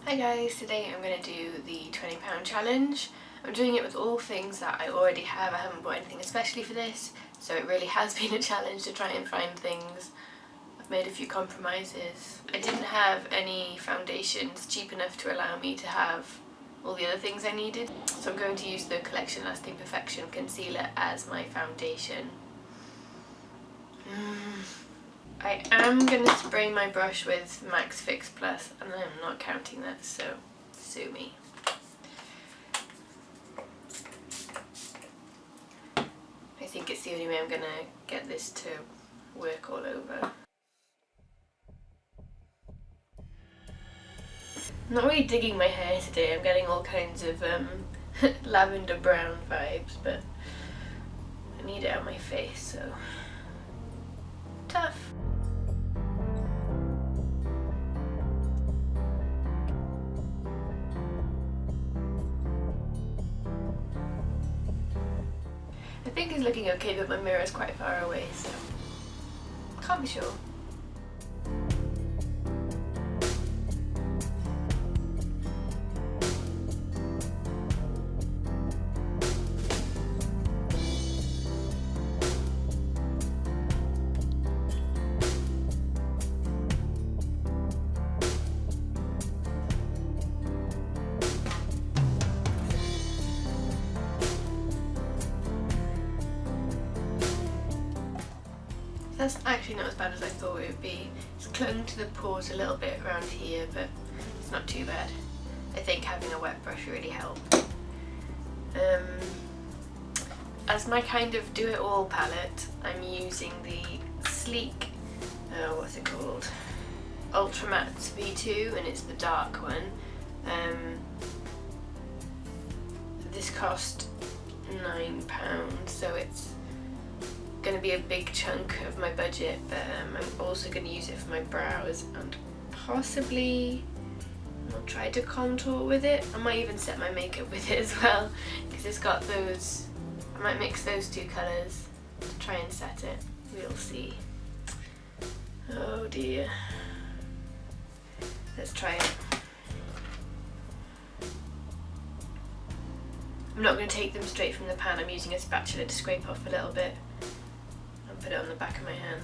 Hi guys, today I'm going to do the £20 challenge. I'm doing it with all things that I already have. I haven't bought anything especially for this, so it really has been a challenge to try and find things. I've made a few compromises. I didn't have any foundations cheap enough to allow me to have all the other things I needed, so I'm going to use the Collection Lasting Perfection Concealer as my foundation. I am going to spray my brush with Max Fix Plus, and I'm not counting that, so sue me. I think it's the only way I'm going to get this to work all over. I'm not really digging my hair today. I'm getting all kinds of lavender brown vibes, but I need it on my face, so tough. I think it's looking okay, but my mirror is quite far away, so can't be sure. That's actually not as bad as I thought it would be. It's clung to the pores a little bit around here, but it's not too bad. I think having a wet brush really helped. As my kind of do-it-all palette, I'm using the Sleek, what's it called? Ultra Matte V2, and it's the dark one. This cost £9, so it's going to be a big chunk of my budget, but I'm also going to use it for my brows and possibly I'll try to contour with it. I might even set my makeup with it as well, because it's got those, I might mix those two colours to try and set it. We'll see. Oh dear. Let's try it. I'm not going to take them straight from the pan. I'm using a spatula to scrape off a little bit. Put it on the back of my hand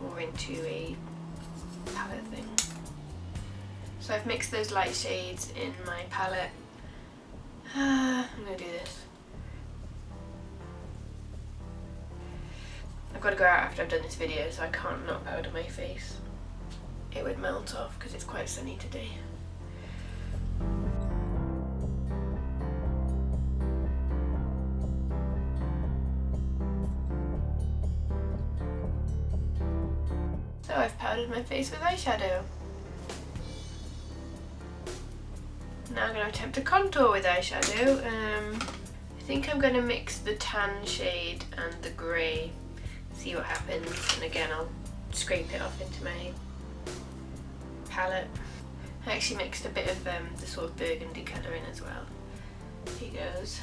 or into a palette thing. So I've mixed those light shades in my palette. I'm going to do this. I've got to go out after I've done this video, so I can't not powder my face. It would melt off because it's quite sunny today. So I've powdered my face with eyeshadow. Now I'm going to attempt to contour with eyeshadow. I think I'm going to mix the tan shade and the grey, see what happens, and again I'll scrape it off into my palette. I actually mixed a bit of the sort of burgundy colour in as well. Here goes.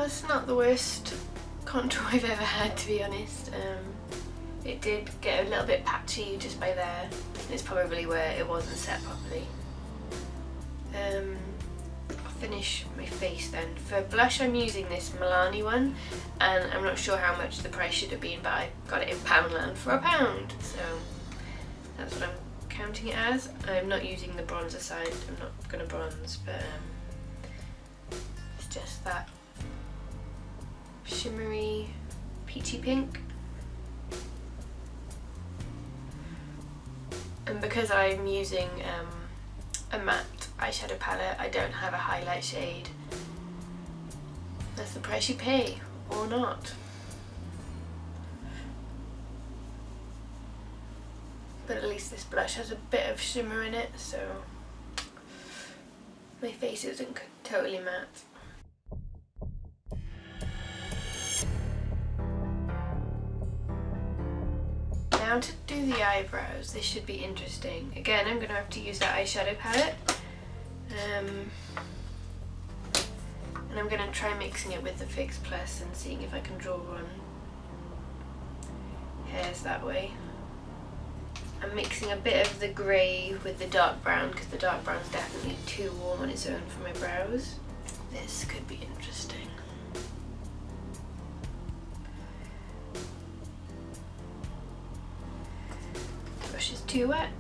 It's not the worst contour I've ever had, to be honest. It did get a little bit patchy just by there. It's probably where it wasn't set properly. I'll finish my face then. For blush I'm using this Milani one, and I'm not sure how much the price should have been, but I got it in Poundland for £1, so that's what I'm counting it as. I'm not using the bronzer side, I'm not going to bronze, but it's just that shimmery peachy pink. And because I'm using a matte eyeshadow palette, I don't have a highlight shade. That's the price you pay, or not. but at least this blush has a bit of shimmer in it, so my face isn't totally matte. Now to do the eyebrows, this should be interesting. Again, I'm going to have to use that eyeshadow palette. And I'm going to try mixing it with the Fix Plus and seeing if I can draw on hairs that way. I'm mixing a bit of the grey with the dark brown because the dark brown is definitely too warm on its own for my brows. This could be interesting. The brush is too wet.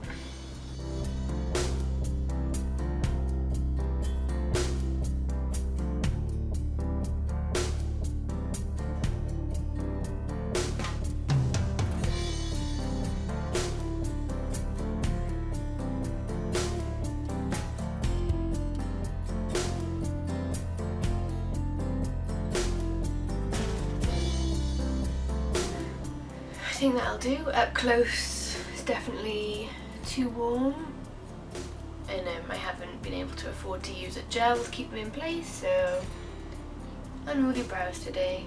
I think that'll do. Up close it's definitely too warm, and I haven't been able to afford to use a gel to keep them in place, so unruly brows today.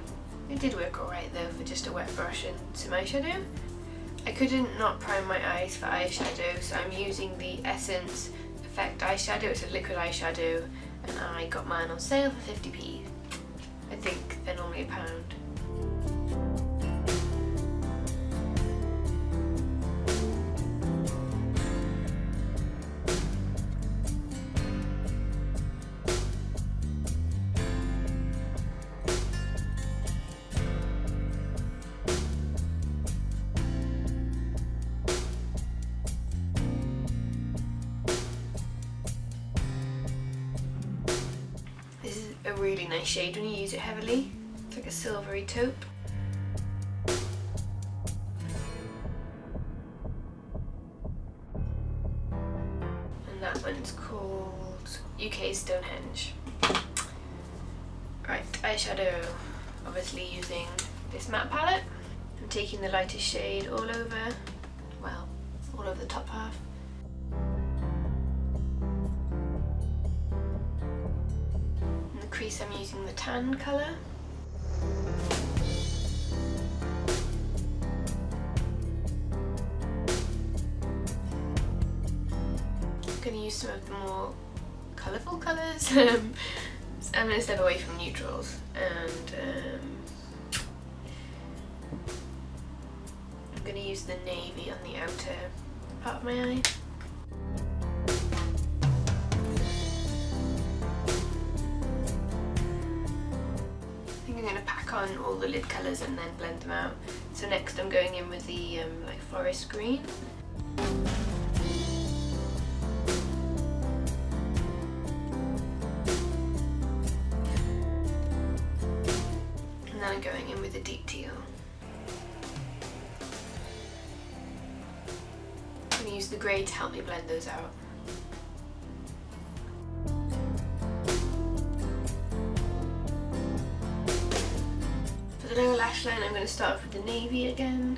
It did work alright though for just a wet brush and some eyeshadow. I couldn't not prime my eyes for eyeshadow, so I'm using the Essence Effect eyeshadow. It's a liquid eyeshadow and I got mine on sale for 50p. I think they're normally £1. A really nice shade when you use it heavily. It's like a silvery taupe. And that one's called UK Stonehenge. Right, eyeshadow. Obviously using this matte palette. I'm taking the lightest shade all over, well, all over the top half. Crease, I'm using the tan colour. I'm going to use some of the more colourful colours. I'm going to step away from neutrals, and I'm going to use the navy on the outer part of my eye. On all the lid colours and then blend them out. So next I'm going in with the like forest green. And then I'm going in with the deep teal. I'm going to use the grey to help me blend those out. The lower lash line, I'm going to start off with the navy again.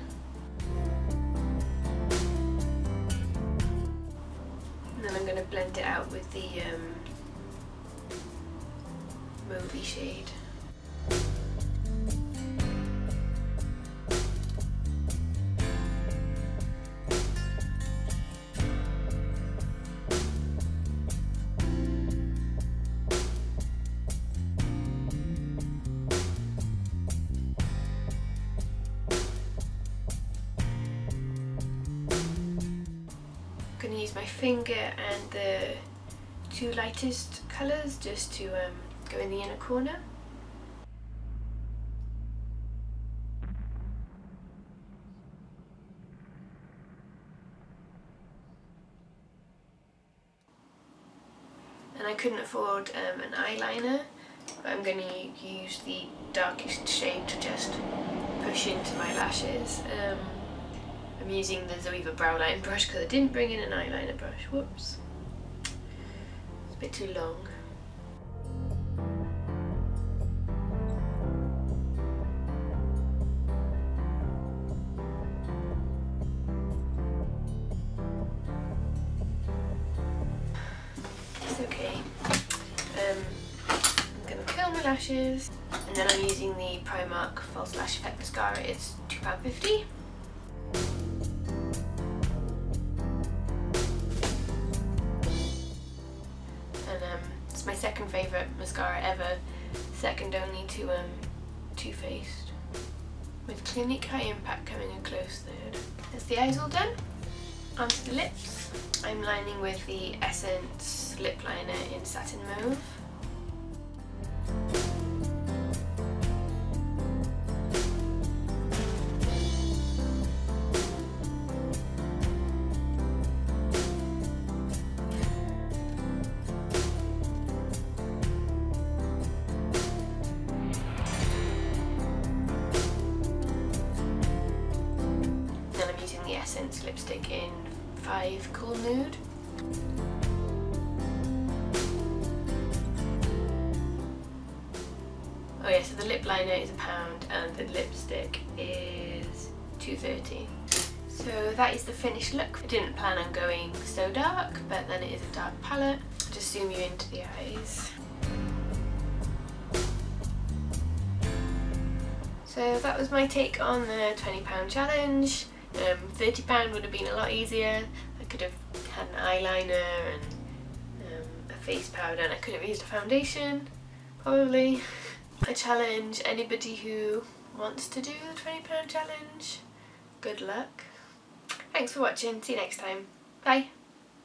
And then I'm going to blend it out with the mauvey shade. I'm going to use my finger and the two lightest colours just to go in the inner corner. And I couldn't afford an eyeliner, but I'm going to use the darkest shade to just push into my lashes. I'm using the Zoeva brow line brush because I didn't bring in an eyeliner brush. Whoops. It's a bit too long. okay. I'm gonna curl my lashes, and then I'm using the Primark False Lash Effect Mascara. It's £2.50. And it's my second favourite mascara ever, second only to Too Faced, with Clinique High Impact coming a close third. That's the eyes all done. Onto the lips. I'm lining with the Essence lip liner in Satin Mauve. Then I'm using the Essence lipstick in 5 Cool Nude. Oh yeah, so the lip liner is £1 and the lipstick is £2.30. So that is the finished look. I didn't plan on going so dark, but then it is a dark palette. Just zoom you into the eyes. So that was my take on the £20 challenge. £30 would have been a lot easier. I could have had an eyeliner and a face powder, and I could have used a foundation, probably. I challenge anybody who wants to do the £20 challenge. Good luck. Thanks for watching. See you next time. Bye.